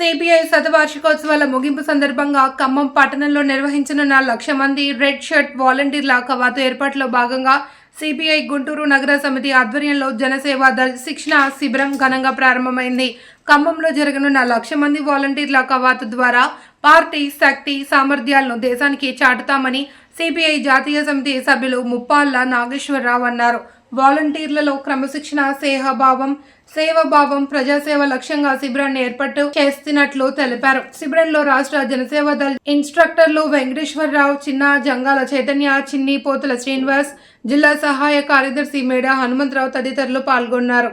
CPI శతవార్షికోత్సవాల ముగింపు సందర్భంగా ఖమ్మం పట్టణంలో నిర్వహించనున్న 1,00,000 మంది రెడ్ షర్ట్ వాలంటీర్ల కవాతు ఏర్పాట్లో భాగంగా సిపిఐ గుంటూరు నగర సమితి ఆధ్వర్యంలో జనసేవా దళ్ శిక్షణ శిబిరం ఘనంగా ప్రారంభమైంది. ఖమ్మంలో జరగనున్న 1,00,000 మంది వాలంటీర్ల కవాతు ద్వారా పార్టీ శక్తి సామర్థ్యాలను దేశానికి చాటుతామని సిపిఐ జాతీయ సమితి సభ్యులు ముప్పాళ్ల నాగేశ్వరరావు అన్నారు. వాలంటీర్లలో క్రమశిక్షణ, సేవాభావం, ప్రజాసేవ లక్ష్యంగా శిబిరాన్ని ఏర్పాటు చేస్తున్నట్లు తెలిపారు. శిబిరంలో రాష్ట్ర జనసేవ దళ్ ఇన్స్ట్రక్టర్లు వెంకటేశ్వరరావు, చిన్న జంగాల చైతన్య, చిన్ని పోతుల శ్రీనివాస్, జిల్లా సహాయ కార్యదర్శి మేడ హనుమంతరావు తదితరులు పాల్గొన్నారు.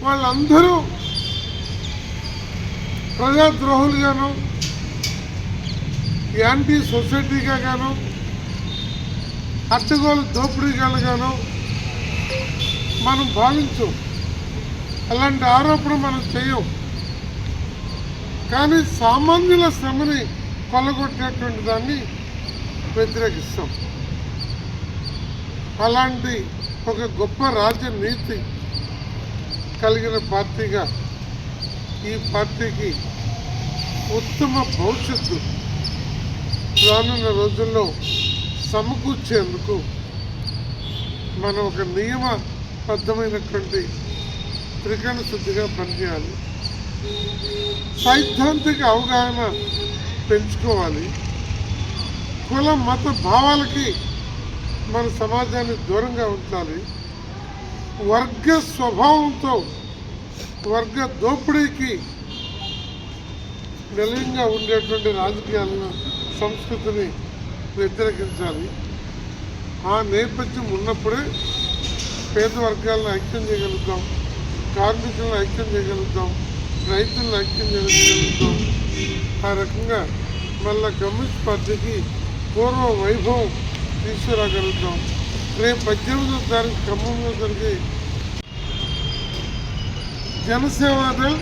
వాళ్ళందరూ ప్రజాద్రోహులుగాను, యాంటీ సొసైటీగా గాను, అడ్డగోలు దోపిడీగాలుగాను మనం భావించం. అలాంటి ఆరోపణ మనం చేయం. కానీ సామాన్యుల శ్రమని కొల్లగొట్టేటువంటి దాన్ని వ్యతిరేకిస్తాం. అలాంటి ఒక గొప్ప రాజనీతి కలిగిన పార్టీగా ఈ పార్టీకి ఉత్తమ భవిష్యత్తు రానున్న రోజుల్లో సమకూర్చేందుకు మనం ఒక నియమబద్ధమైనటువంటి త్రికరణ శుద్ధిగా పనిచేయాలి. సైద్ధాంతిక అవగాహన పెంచుకోవాలి. కుల మత భావాలకి మన సమాజాన్ని దూరంగా ఉంచాలి. వర్గ స్వభావంతో వర్గ దోపిడీకి నిలయంగా ఉండేటువంటి రాజకీయాలను, సంస్కృతిని వ్యతిరేకించాలి. ఆ నేపథ్యం ఉన్నప్పుడే పేద వర్గాలను ఐక్యం చేయగలుగుతాం, కార్మికులను ఐక్యం చేయగలుగుతాం, రైతులను ఐక్యం చేయగలుగుతాం. ఆ రకంగా మళ్ళా కమ్యూనిస్ట్ పార్టీకి పూర్వ వైభవం తీసుకురాగలుగుతాం. రేపు 18వ తారీఖు ఖమ్మంలో జరిగే జనసేవా దళ్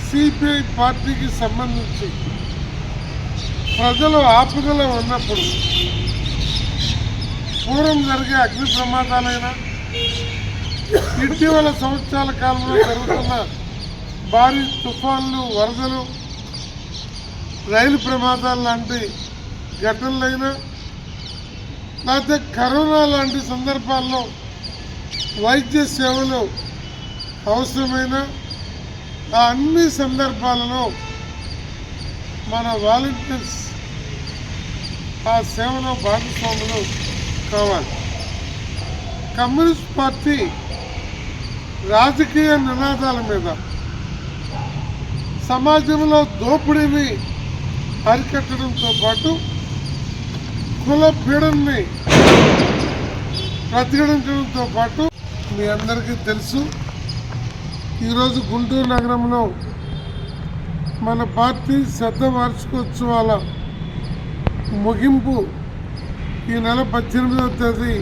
సిపిఐ పార్టీకి సంబంధించి ప్రజలు ఆపదలో ఉన్నప్పుడు పూర్వం జరిగే అగ్ని ప్రమాదాలైనా, ఇటీవల సంవత్సరాల కాలంలో జరుగుతున్న భారీ తుఫాన్లు, వరదలు, రైలు ప్రమాదాలు లాంటి ఘటనలైనా, లేకపోతే కరోనా లాంటి సందర్భాల్లో వైద్య సేవలు అవసరమైన ఆ అన్ని సందర్భాలలో మన వాలంటీర్స్ ఆ సేవలో భాగస్వాములు కావాలి. కమ్యూనిస్ట్ పార్టీ రాజకీయ నినాదాల మీద సమాజంలో దోపిడీని అరికట్టడంతో పాటు కుల పీడనని ప్రతిఘటించడంతో పాటు మీ అందరికీ తెలుసు, ఈరోజు గుంటూరు నగరంలో మన పార్టీ శతవార్షికోత్సవాల ముగింపు ఈ నెల 18వ తేదీ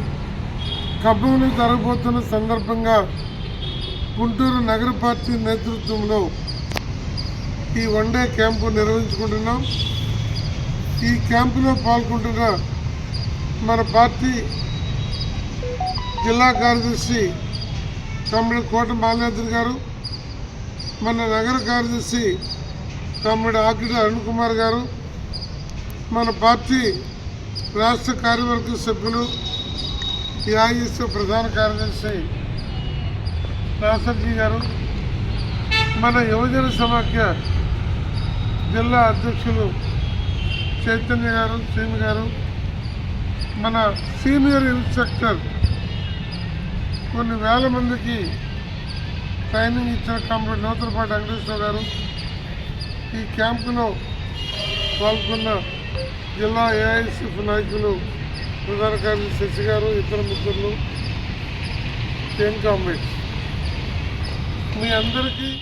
ఖమ్మంలో జరగబోతున్న సందర్భంగా గుంటూరు నగర పార్టీ నేతృత్వంలో ఈ వన్డే క్యాంపు నిర్వహించుకుంటున్నాం. ఈ క్యాంపులో పాల్గొంటున్న మన పార్టీ జిల్లా కార్యదర్శి తమ్ముడు కోట మాల్యాద్రి గారు, మన నగర కార్యదర్శి తమ్ముడు ఆకిటి అరుణ్ కుమార్ గారు, మన పార్టీ రాష్ట్ర కార్యవర్గ సభ్యులు ఏఐఎస్ ప్రధాన కార్యదర్శి నాసర్జీ గారు, మన యువజన సమాఖ్య జిల్లా అధ్యక్షులు చైతన్య గారు, సీని గారు, మన సీనియర్ ఇన్స్ట్రక్టర్ కొన్ని వేల మందికి ట్రైనింగ్ ఇచ్చిన కామ్రేడ్ నూతలపాటి వెంకటేశ్వర గారు, ఈ క్యాంపులో పాల్గొన్న జిల్లా ఏఐసిఎఫ్ నాయకులు ప్రధాన కార్యదర్శి శశి గారు, ఇతర మిత్రులు, టీఎం కామ్రేడ్స్, మీ అందరికీ